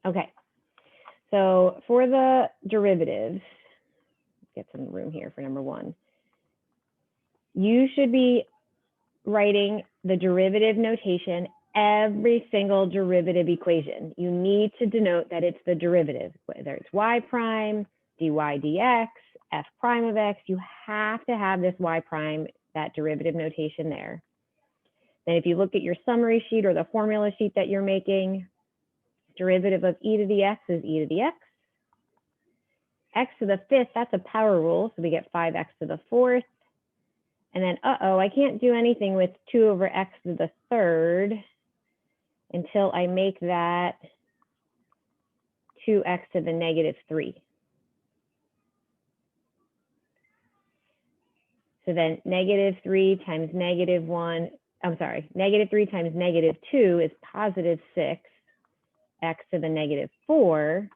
Okay, so for the derivatives, get some room here for number one. You should be writing the derivative notation every single derivative equation. You need to denote that it's the derivative, whether it's y prime, dy dx, f prime of x, you have to have this y prime, that derivative notation there. Then if you look at your summary sheet or the formula sheet that you're making, derivative of e to the x is e to the x. X to the fifth, that's a power rule, so we get 5x to the fourth. And then, I can't do anything with 2 over x to the third until I make that 2x to the negative 3. So then negative 3 times negative 1, negative 3 times negative 2 is positive 6, x to the negative 4.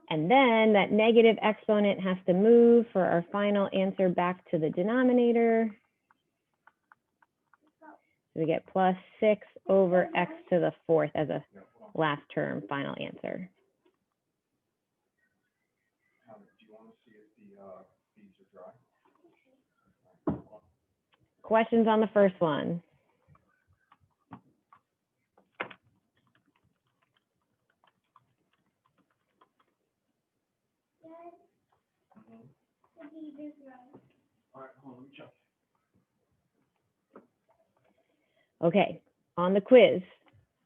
And then that negative exponent has to move for our final answer back to the denominator. So we get plus 6 over x to the fourth as a last term final answer. Questions on the first one? Okay, on the quiz,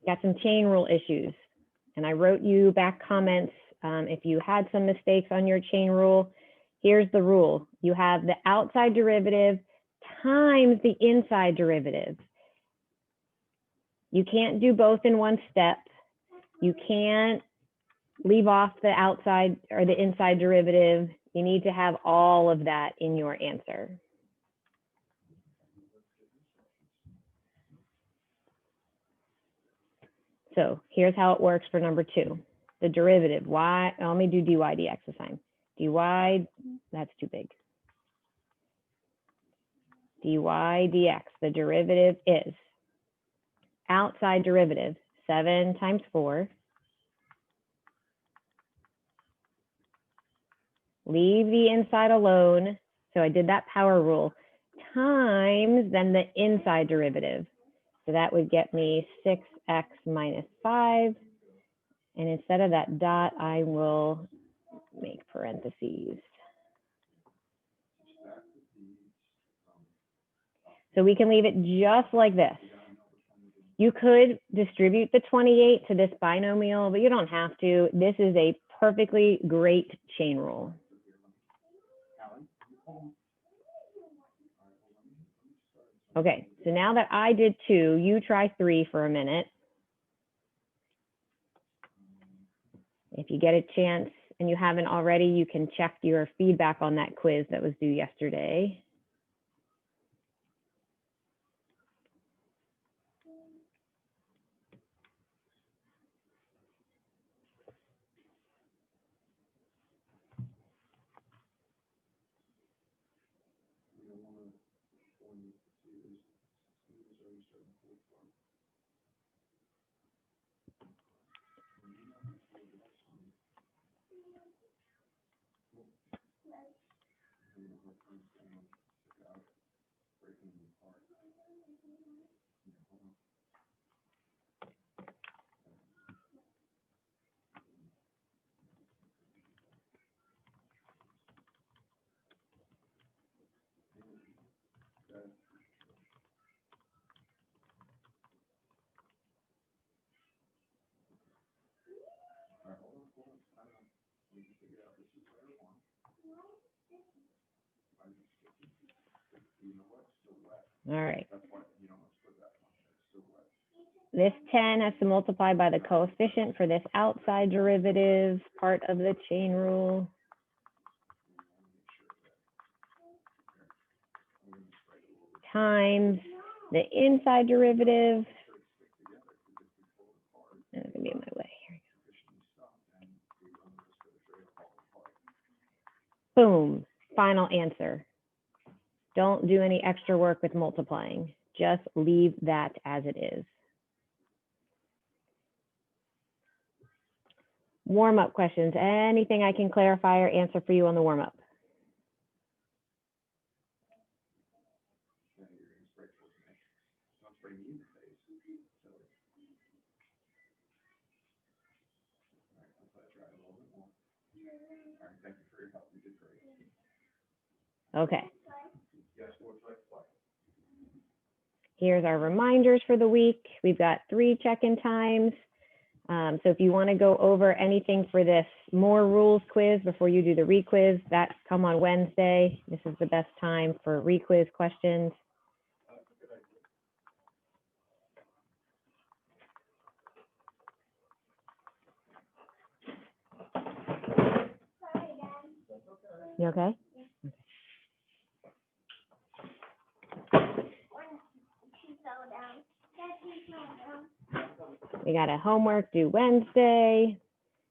got some chain rule issues. And I wrote you back comments if you had some mistakes on your chain rule. Here's the rule. You have the outside derivative times the inside derivative. You can't do both in one step. You can't leave off the outside or the inside derivative. You need to have all of that in your answer. So here's how it works for number 2. The derivative, y, let me do dy dx this time. dy, that's too big. dy dx, the derivative is outside derivative, 7 times 4. Leave the inside alone. So I did that power rule times then the inside derivative. So that would get me 6x minus 5. And instead of that dot, I will make parentheses. So we can leave it just like this. You could distribute the 28 to this binomial, but you don't have to. This is a perfectly great chain rule. Okay, so now that I did 2, you try 3 for a minute. If you get a chance and you haven't already, you can check your feedback on that quiz that was due yesterday. All right. This 10 has to multiply by the coefficient for this outside derivative part of the chain rule. Times the inside derivative. And it's going to be in my way. Here we go. Boom. Final answer. Don't do any extra work with multiplying. Just leave that as it is. Warm-up questions. Anything I can clarify or answer for you on the warm-up? Okay. Here's our reminders for the week. We've got 3 check-in times. So if you want to go over anything for this more rules quiz before you do the re-quiz, that's come on Wednesday. This is the best time for re-quiz questions. You okay? We got a homework due Wednesday.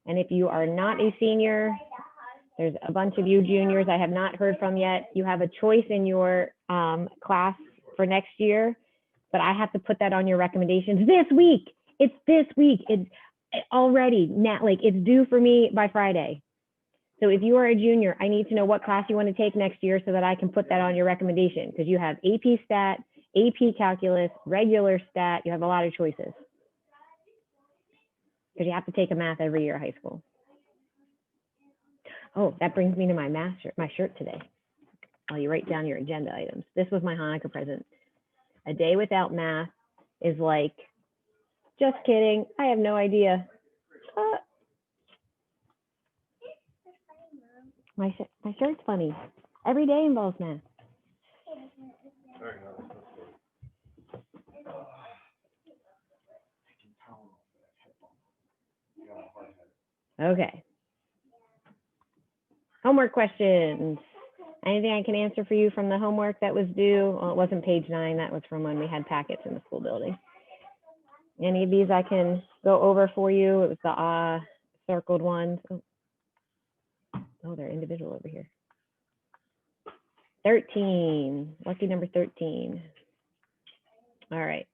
And if you are not a senior, there's a bunch of you juniors I have not heard from yet. You have a choice in your class for next year, but I have to put that on your recommendations this week. It's this week. It's already now, like it's due for me by Friday. So if you are a junior, I need to know what class you want to take next year so that I can put that on your recommendation, because you have AP Stat, AP Calculus, regular Stat. You have a lot of choices, because you have to take a math every year at high school. Oh, that brings me to my math shirt, my shirt today. While you write down your agenda items. This was my Hanukkah present. A day without math is like, just kidding. I have no idea. My shirt's funny. Every day involves math. Okay. Homework questions. Anything I can answer for you from the homework that was due? Well, it wasn't page 9. That was from when we had packets in the school building. Any of these I can go over for you? It was the circled ones. Oh, they're individual over here. 13, lucky number 13. All right.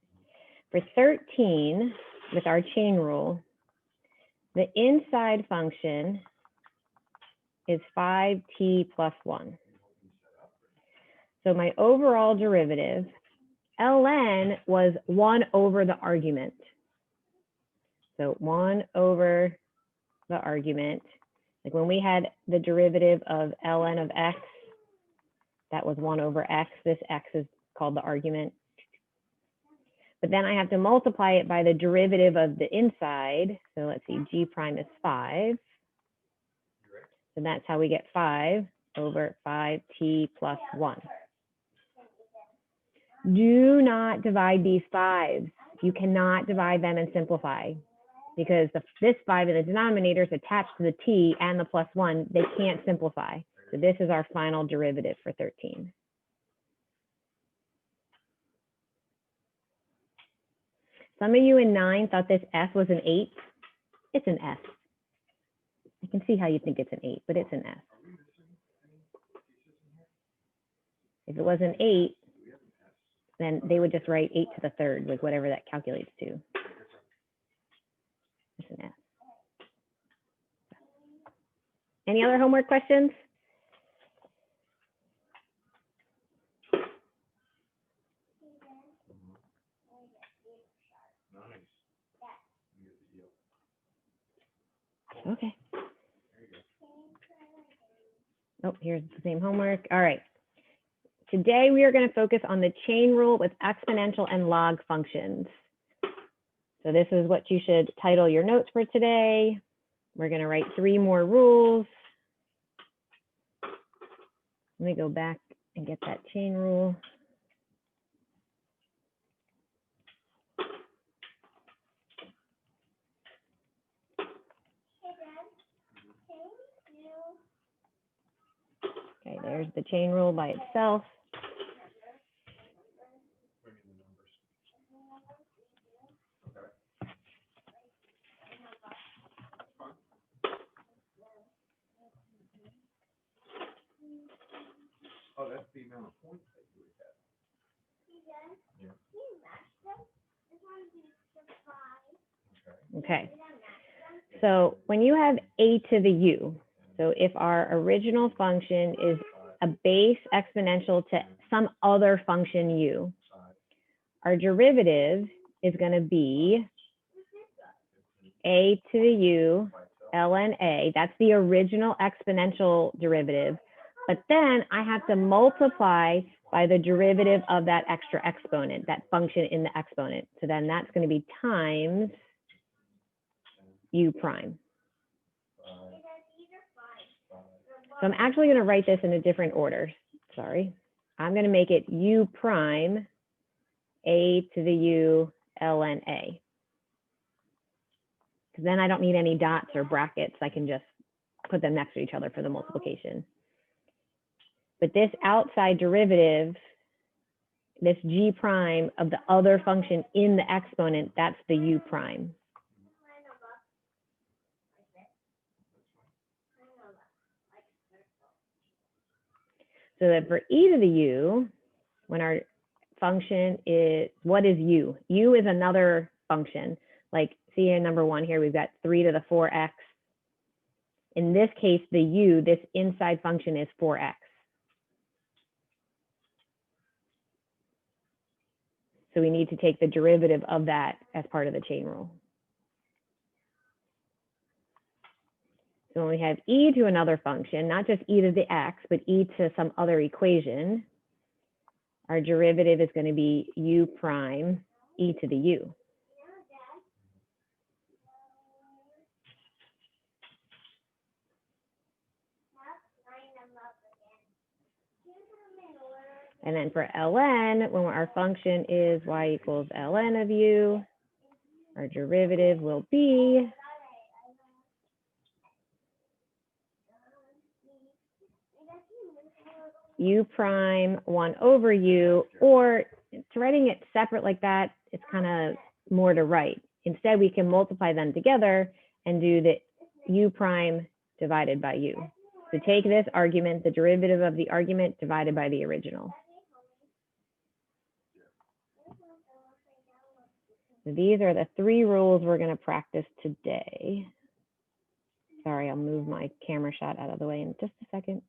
For 13, with our chain rule, the inside function is 5t plus 1. So my overall derivative, ln, was 1 over the argument. So 1 over the argument. Like when we had the derivative of ln of x, that was 1 over x. This x is called the argument. But then I have to multiply it by the derivative of the inside. So let's see, g prime is 5. So that's how we get 5 over 5t plus 1. Do not divide these 5s. You cannot divide them and simplify, because this 5 in the denominator is attached to the t and the plus 1. They can't simplify. So this is our final derivative for 13. Some of you in 9 thought this f was an 8. It's an f. I can see how you think it's an 8, but it's an f. If it was an 8, then they would just write 8 to the 3rd, like whatever that calculates to. It's an f. Any other homework questions? Okay. Oh, here's the same homework. All right. Today we are going to focus on the chain rule with exponential and log functions. So this is what you should title your notes for today. We're going to write 3 more rules. Let me go back and get that chain rule. Okay, there's the chain rule by itself. Oh, that's the amount of points that you would have. Yeah. Okay. So when you have a to the u, so if our original function is a base exponential to some other function u, our derivative is going to be a to the u ln a. That's the original exponential derivative. But then I have to multiply by the derivative of that extra exponent, that function in the exponent. So then that's going to be times u prime. So I'm actually going to write this in a different order. Sorry. I'm going to make it u prime a to the u ln a. Because then I don't need any dots or brackets. I can just put them next to each other for the multiplication. But this outside derivative, this g prime of the other function in the exponent, that's the u prime. So that for e to the u, when our function is, what is u? U is another function. Like, see in number 1 here, we've got 3 to the 4x. In this case, the u, this inside function, is 4x. So we need to take the derivative of that as part of the chain rule. So when we have e to another function, not just e to the x, but e to some other equation, our derivative is going to be u prime e to the u. And then for ln, when our function is y equals ln of u, our derivative will be u prime 1 over u, or to writing it separate like that, it's kind of more to write. Instead, we can multiply them together and do the u prime divided by u. So take this argument, the derivative of the argument divided by the original. So these are the 3 rules we're going to practice today. Sorry, I'll move my camera shot out of the way in just a second.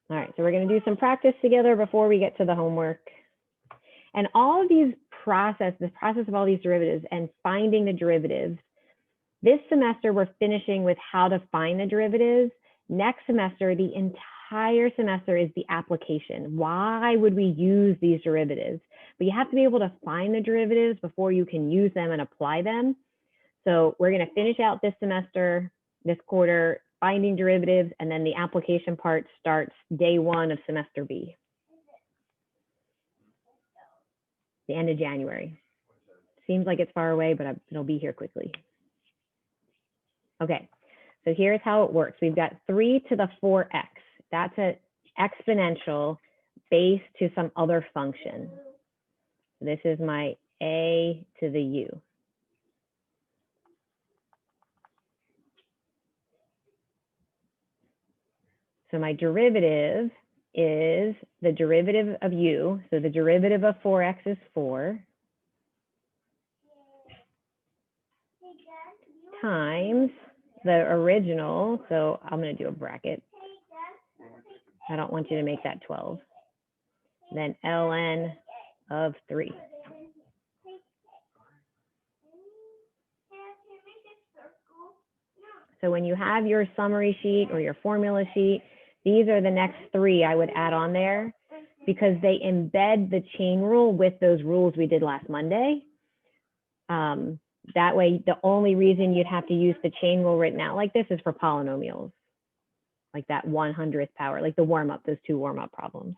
All right, so we're going to do some practice together before we get to the homework. And all of these the process of all these derivatives and finding the derivatives, this semester we're finishing with how to find the derivatives. Next semester, the entire semester is the application. Why would we use these derivatives? But you have to be able to find the derivatives before you can use them and apply them. So we're going to finish out this semester, this quarter, finding derivatives, and then the application part starts day 1 of semester B, the end of January. Seems like it's far away, but it'll be here quickly. Okay, so here's how it works. We've got 3 to the 4x. That's an exponential base to some other function. This is my a to the u. So my derivative is the derivative of u. So the derivative of 4x is 4 times the original. So I'm going to do a bracket. I don't want you to make that 12. Then ln of 3. So when you have your summary sheet or your formula sheet, these are the next 3 I would add on there because they embed the chain rule with those rules we did last Monday. That way, the only reason you'd have to use the chain rule written out like this is for polynomials, like that 100th power, like the warm-up, those 2 warm-up problems.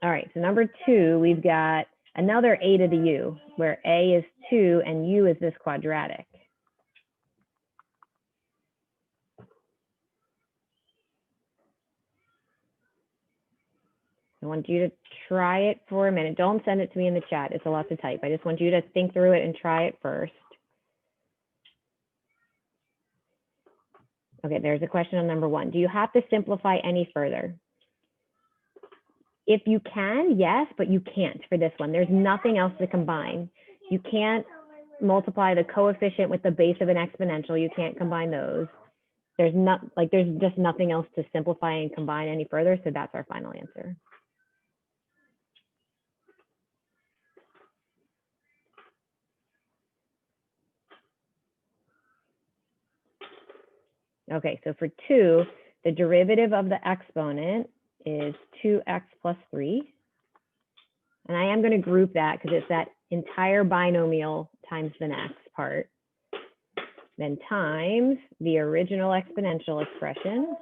All right, so number 2, we've got another a to the u, where a is 2 and u is this quadratic. I want you to try it for a minute. Don't send it to me in the chat. It's a lot to type. I just want you to think through it and try it first. Okay, there's a question on number 1. Do you have to simplify any further? If you can, yes, but you can't for this one. There's nothing else to combine. You can't multiply the coefficient with the base of an exponential. You can't combine those. There's just nothing else to simplify and combine any further, so that's our final answer. Okay, so for 2, the derivative of the exponent is 2x plus 3. And I am going to group that because it's that entire binomial times the next part. Then times the original exponential expression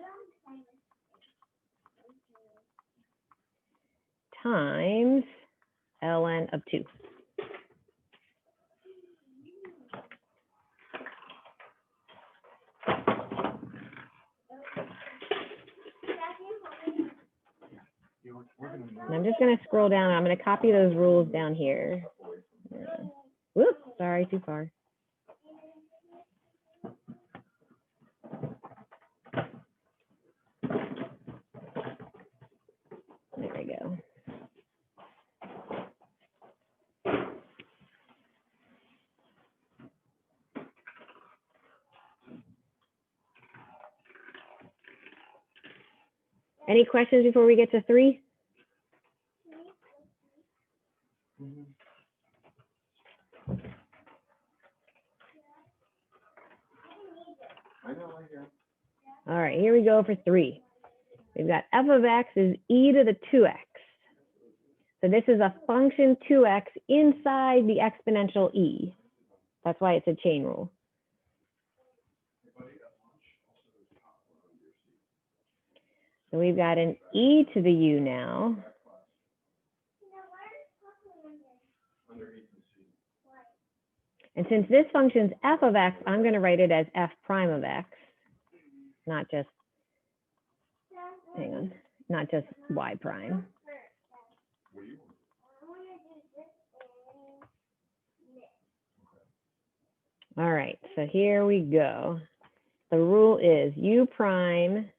times ln of 2. And I'm just going to scroll down. I'm going to copy those rules down here. Whoops, sorry, too far. There we go. Any questions before we get to 3? All right, here we go for 3. We've got f of x is e to the 2x. So this is a function 2x inside the exponential e. That's why it's a chain rule. So we've got an e to the u now. And since this function's f of x, I'm going to write it as f prime of x, not just, hang on, not just y prime. All right, so here we go. The rule is u prime,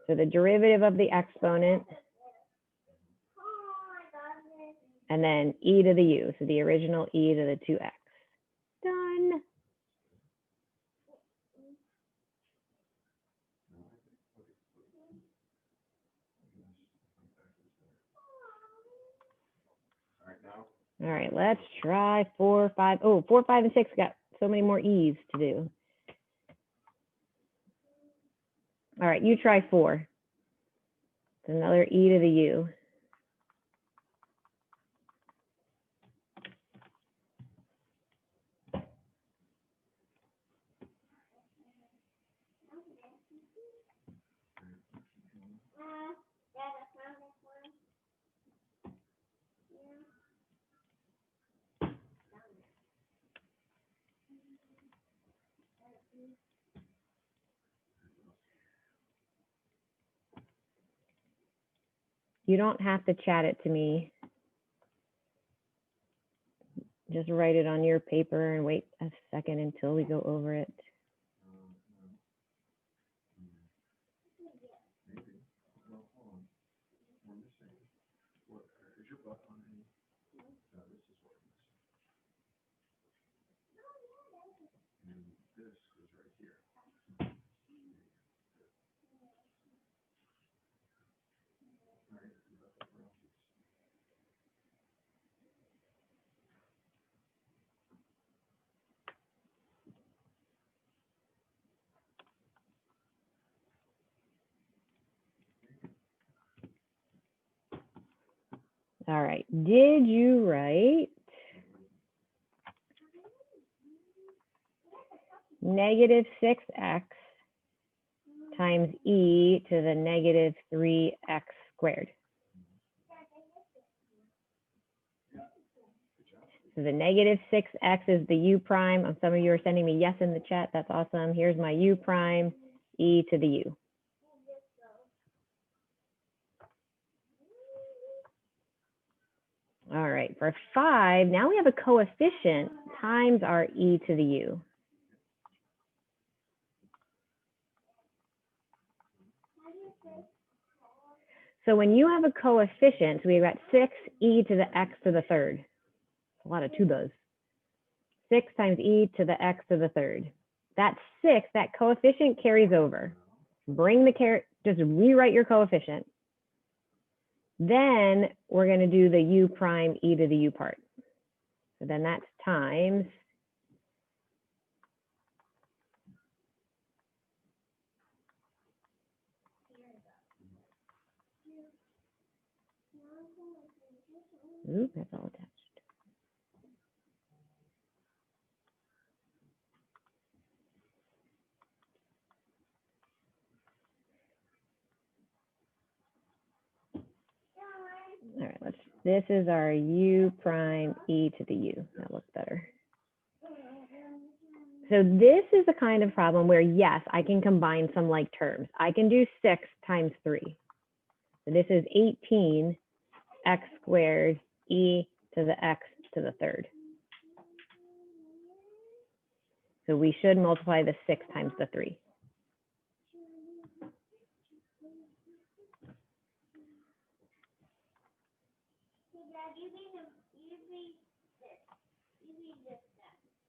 so the derivative of the exponent, and then e to the u, so the original e to the 2x. Done. All right, let's try 4, 5. Oh, 4, 5, and 6 got so many more e's to do. All right, you try 4. It's another e to the u. You don't have to chat it to me. Just write it on your paper and wait a second until we go over it. All right, did you write negative 6x times e to the negative 3x squared? So the negative 6x is the u prime. Some of you are sending me yes in the chat. That's awesome. Here's my u prime, e to the u. All right, for 5, now we have a coefficient times our e to the u. So when you have a coefficient, we've got 6e to the x to the third. A lot of tubas. 6 times e to the x to the third. That 6, that coefficient carries over. Bring the just rewrite your coefficient. Then we're going to do the u prime e to the u part. So then that's times ooh, that's all attached. All right, this is our u prime e to the u. That looks better. So this is the kind of problem where, yes, I can combine some like terms. I can do 6 times 3. So this is 18 x squared e to the x to the third. So we should multiply the 6 times the 3.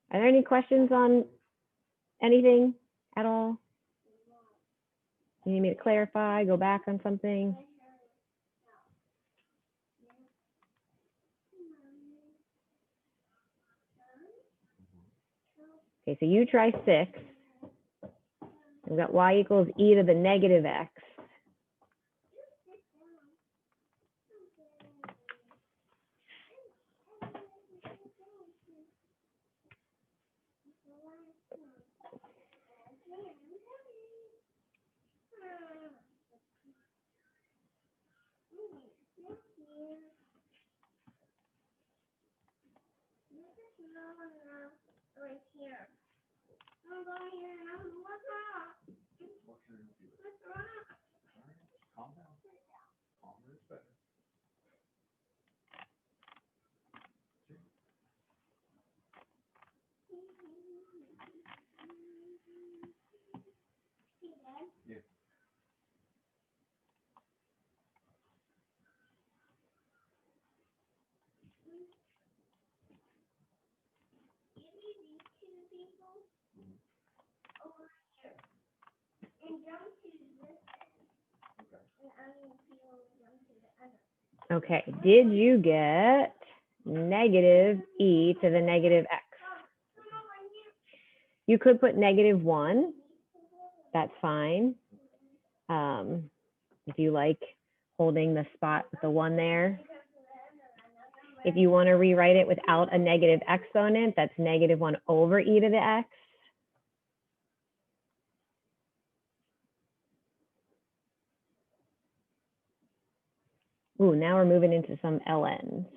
Are there any questions on anything at all? You need me to clarify, go back on something? Okay, so you try 6. We've got y equals e to the negative x. Calm down. Calmer is better. Yeah. Okay, did you get negative e to the negative x? You could put -1. That's fine. If you like holding the spot with the 1 there. If you want to rewrite it without a negative exponent, that's -1 over e to the x. Ooh, now we're moving into some ln's.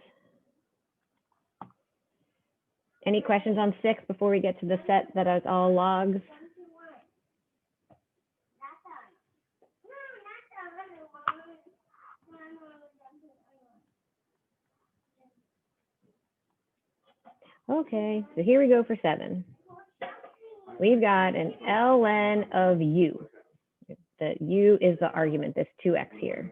Any questions on 6 before we get to the set that is all logs? Okay, so here we go for 7. We've got an ln of u. The u is the argument, this 2x here.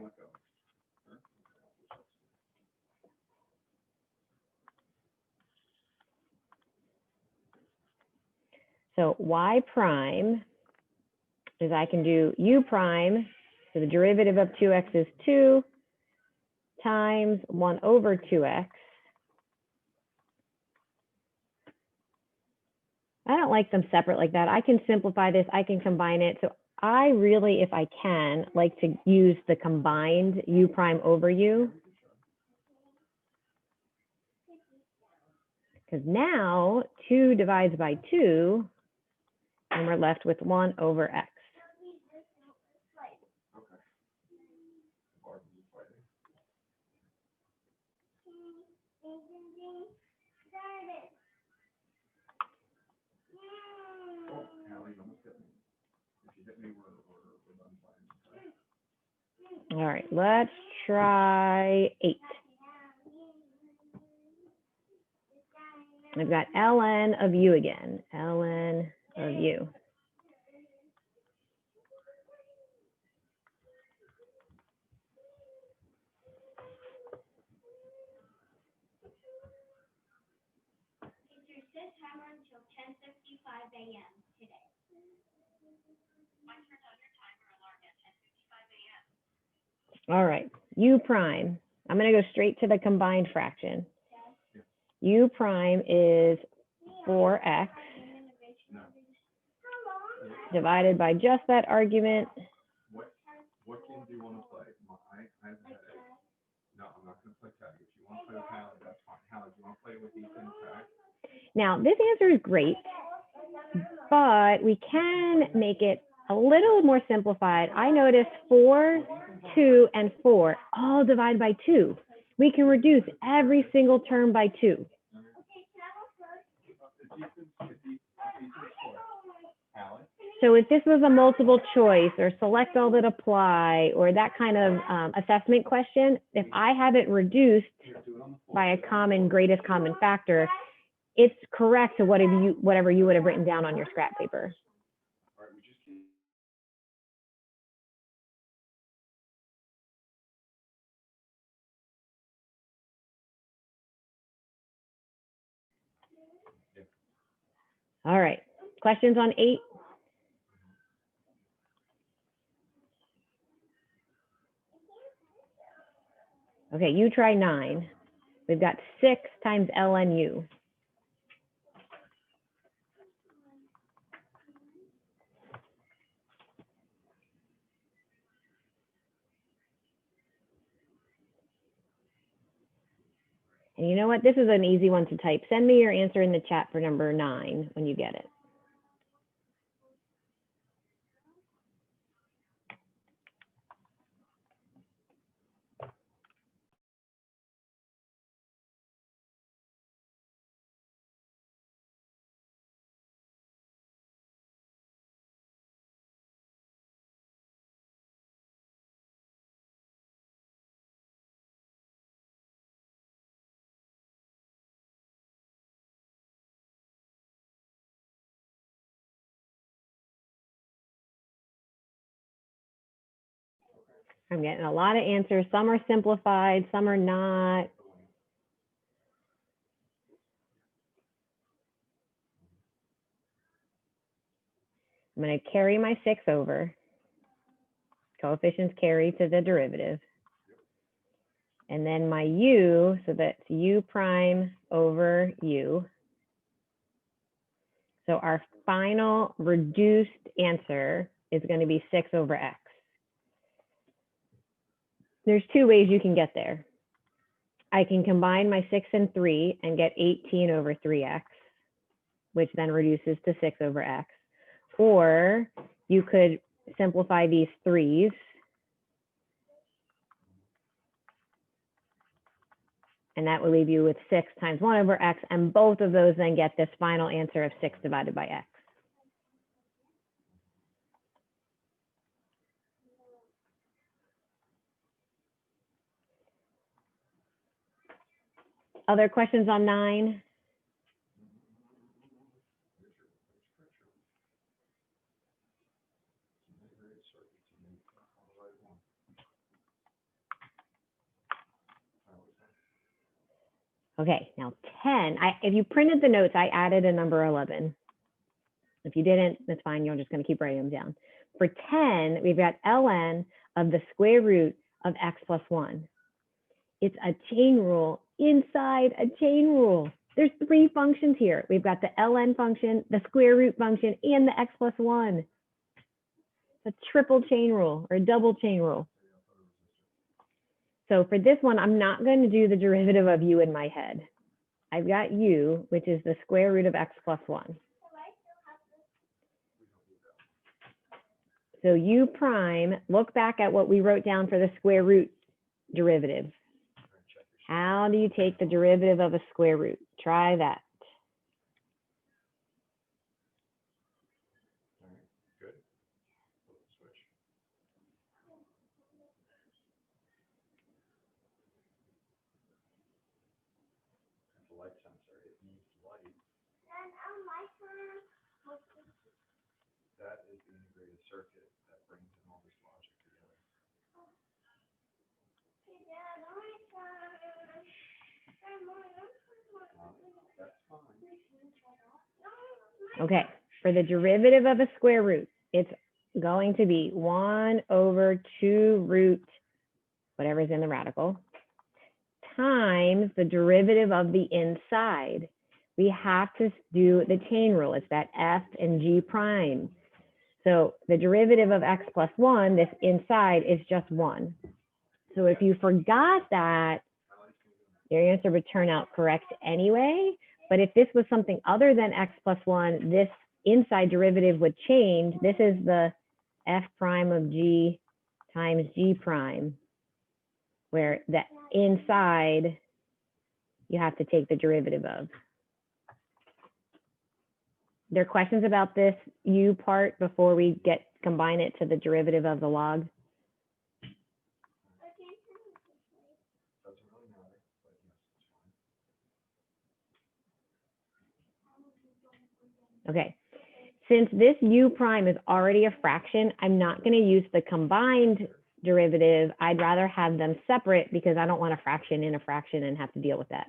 So y prime is I can do u prime, so the derivative of 2x is 2 times 1 over 2x. I don't like them separate like that. I can simplify this, I can combine it. So I really, if I can, like to use the combined u prime over u. Because now 2 divides by 2, and we're left with 1 over x. All right, let's try 8. I've got ln of u again, ln of u. All right, u prime. I'm going to go straight to the combined fraction. U prime is 4x divided by just that argument. What game do you want to play? I have a headache. No, I'm not going to play tag. If you want to play with Hallie, that's fine. Hallie, do you want to play with Ethan tag? Now, this answer is great, but we can make it a little more simplified. I noticed 4, 2, and 4 all divide by 2. We can reduce every single term by 2. So if this was a multiple choice or select all that apply or that kind of assessment question, if I have it reduced by a greatest common factor, it's correct to whatever you would have written down on your scrap paper. All right, questions on 8? Okay, you try 9. We've got 6 times ln u. And you know what? This is an easy one to type. Send me your answer in the chat for number 9 when you get it. I'm getting a lot of answers. Some are simplified, some are not. I'm going to carry my 6 over. Coefficients carry to the derivative. And then my u, so that's u prime over u. So our final reduced answer is going to be 6 over x. There's 2 ways you can get there. I can combine my 6 and 3 and get 18 over 3x, which then reduces to 6 over x. Or you could simplify these 3's. And that will leave you with 6 times 1 over x. And both of those then get this final answer of 6 divided by x. Other questions on 9? Okay, now 10. If you printed the notes, I added a number 11. If you didn't, that's fine. You're just going to keep writing them down. For 10, we've got ln of the square root of x plus 1. It's a chain rule inside a chain rule. There's 3 functions here. We've got the ln function, the square root function, and the x plus 1. It's a triple chain rule or a double chain rule. So for this one, I'm not going to do the derivative of u in my head. I've got u, which is the square root of x plus 1. So u prime, look back at what we wrote down for the square root derivative. How do you take the derivative of a square root? Try that. Good. Switch. The light sensor, it needs light. That is the integrated circuit that brings in all this logic together. That's fine. Okay, for the derivative of a square root, it's going to be 1 over 2 root, whatever's in the radical, times the derivative of the inside. We have to do the chain rule. It's that f and g prime. So the derivative of x plus 1, this inside, is just 1. So if you forgot that, your answer would turn out correct anyway. But if this was something other than x plus 1, this inside derivative would change. This is the f prime of g times g prime, where the inside you have to take the derivative of. There are questions about this u part before we combine it to the derivative of the log? Doesn't really matter, but yes, it's fine. Okay, since this u prime is already a fraction, I'm not going to use the combined derivative. I'd rather have them separate because I don't want a fraction in a fraction and have to deal with that.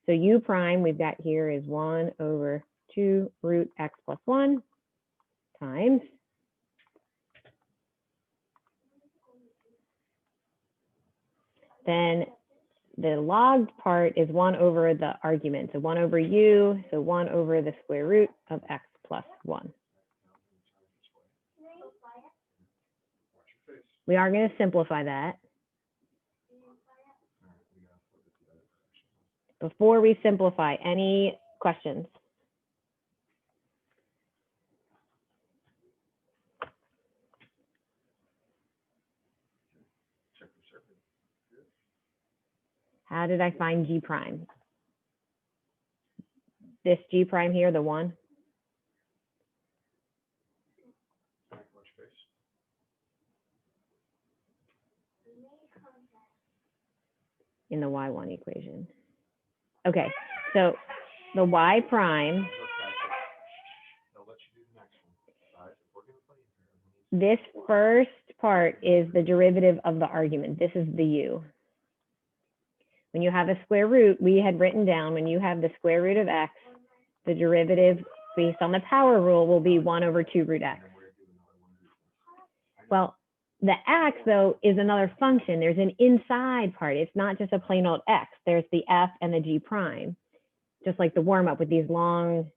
So u prime we've got here is 1 over 2 root x plus 1 times then the log part is 1 over the argument. So 1 over u, so 1 over the square root of x plus 1. We are going to simplify that. Before we simplify, any questions? How did I find g prime? This g prime here, the 1? In the y1 equation. Okay, so the y prime, this first part is the derivative of the argument. This is the u. When you have a square root, we had written down when you have the square root of x, the derivative based on the power rule will be 1 over 2 root x. Well, the x, though, is another function. There's an inside part. It's not just a plain old x. There's the f and the g prime, just like the warm-up with these long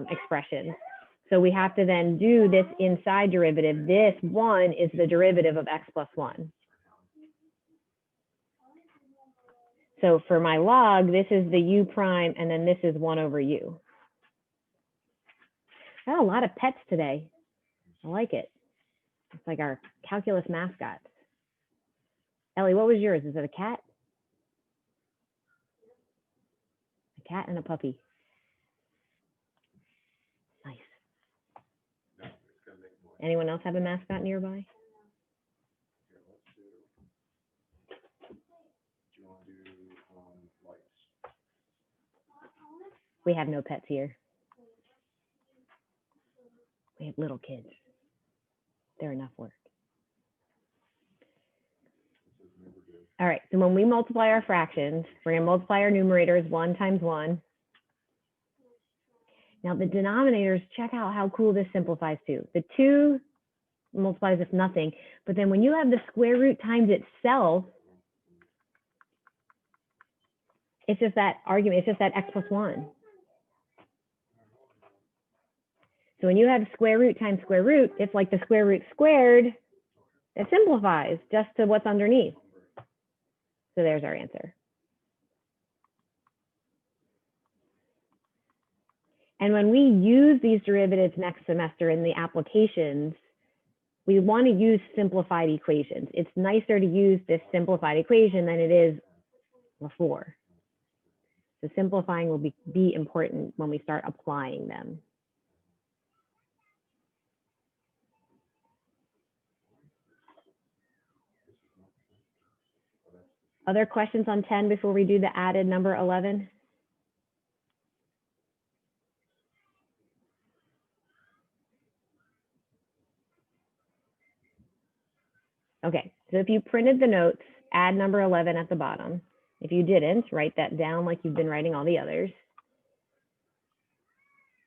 expressions. So we have to then do this inside derivative. This 1 is the derivative of x plus 1. So for my log, this is the u prime, and then this is 1 over u. Got a lot of pets today. I like it. It's like our calculus mascots. Ellie, what was yours? Is it a cat? A cat and a puppy. Nice. Anyone else have a mascot nearby? We have no pets here. We have little kids. They're enough work. All right, so when we multiply our fractions, we're going to multiply our numerators 1 times 1. Now the denominators, check out how cool this simplifies too. The 2 multiplies with nothing, but then when you have the square root times itself, it's just that argument, it's just that x plus 1. So when you have square root times square root, it's like the square root squared. It simplifies just to what's underneath. So there's our answer. And when we use these derivatives next semester in the applications, we want to use simplified equations. It's nicer to use this simplified equation than it is before. So simplifying will be important when we start applying them. Other questions on 10 before we do the added number 11? Okay, so if you printed the notes, add number 11 at the bottom. If you didn't, write that down like you've been writing all the others.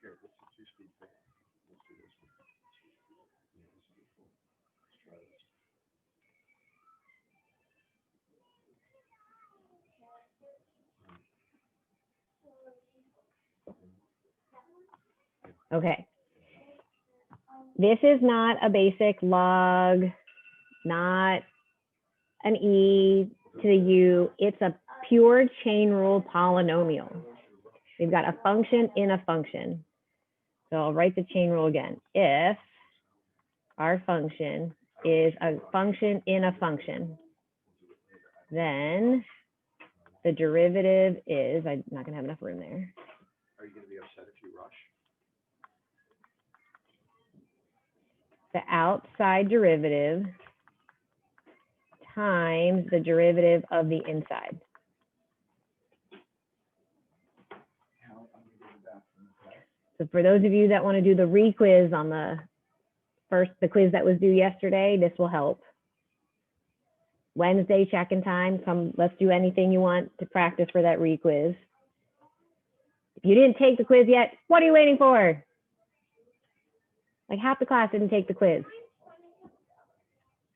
Here, this is two-speed thing. Let's do this one. Let's try this. Okay. This is not a basic log, not an e to the u. It's a pure chain rule polynomial. We've got a function in a function. So I'll write the chain rule again. If our function is a function in a function, then the derivative is, I'm not going to have enough room there. Are you going to be upset if you rush? The outside derivative times the derivative of the inside. So for those of you that want to do the re-quiz on the quiz that was due yesterday, this will help. Wednesday check-in time, come, let's do anything you want to practice for that re-quiz. If you didn't take the quiz yet, what are you waiting for? Like half the class didn't take the quiz.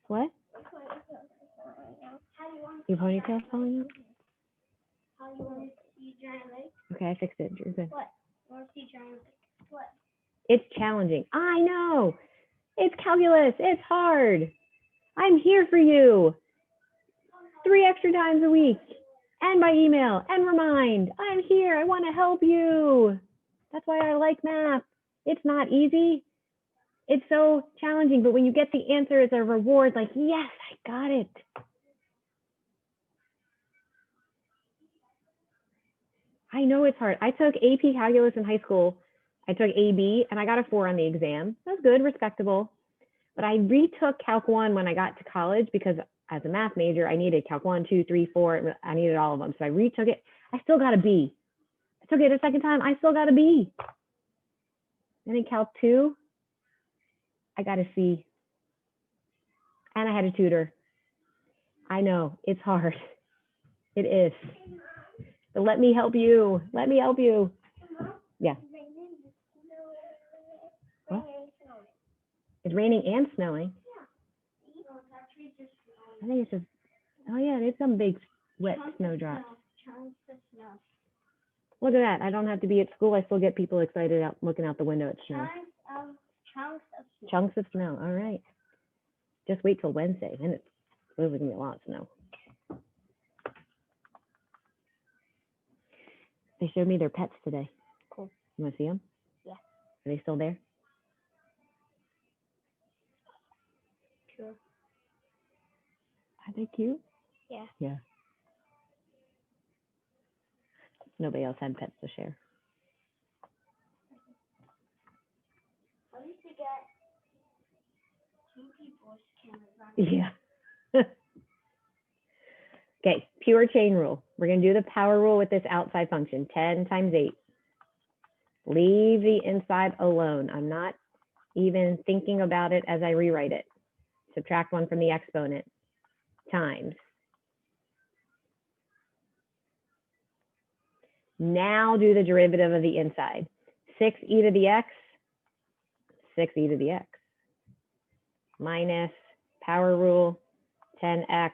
What? Your ponytail's falling out? Okay, I fixed it. You're good. It's challenging. I know. It's calculus. It's hard. I'm here for you. 3 extra times a week. And by email. And remind. I'm here. I want to help you. That's why I like math. It's not easy. It's so challenging. But when you get the answer, it's a reward. Like, yes, I got it. I know it's hard. I took AP Calculus in high school. I took AB and I got a 4 on the exam. That was good, respectable. But I retook Calc 1 when I got to college because as a math major, I needed Calc 1, 2, 3, 4. I needed all of them. So I retook it. I still got a B. I took it a second time. I still got a B. And in Calc 2, I got a C. And I had a tutor. I know, it's hard. It is. But let me help you. Let me help you. Yeah. What? It's raining and snowing. I think it's just, oh yeah, there's some big wet snowdrops. Look at that. I don't have to be at school. I still get people excited out looking out the window at snow. Chunks of snow. All right. Just wait till Wednesday. Then it's really going to be a lot of snow. They showed me their pets today. Cool. You want to see them? Yeah. Are they still there? Sure. Are they cute? Yeah. Yeah. Nobody else had pets to share. At least we get 2 people's cameras on. Yeah. Okay, pure chain rule. We're going to do the power rule with this outside function, 10 times 8. Leave the inside alone. I'm not even thinking about it as I rewrite it. Subtract 1 from the exponent, times. Now do the derivative of the inside. 6e to the x, 6e to the x, minus power rule, 10x,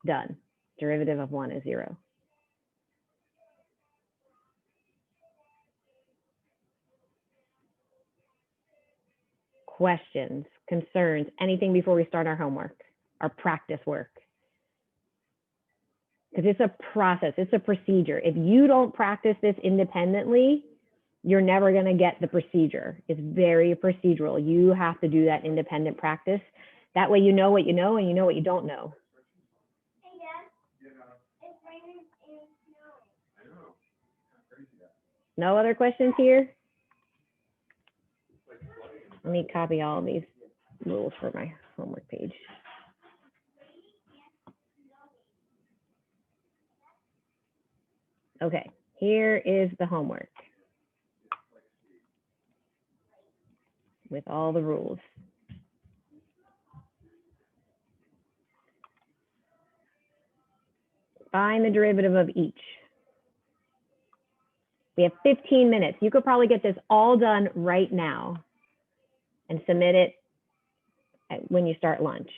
done. Derivative of 1 is 0. Questions, concerns, anything before we start our homework, our practice work? Because it's a process, it's a procedure. If you don't practice this independently, you're never going to get the procedure. It's very procedural. You have to do that independent practice. That way you know what you know and you know what you don't know. Hey, Dad. Yeah. It's raining and snowing. I know. How crazy that. No other questions here? Let me copy all of these rules for my homework page. Okay, here is the homework with all the rules. Find the derivative of each. We have 15 minutes. You could probably get this all done right now and submit it when you start lunch.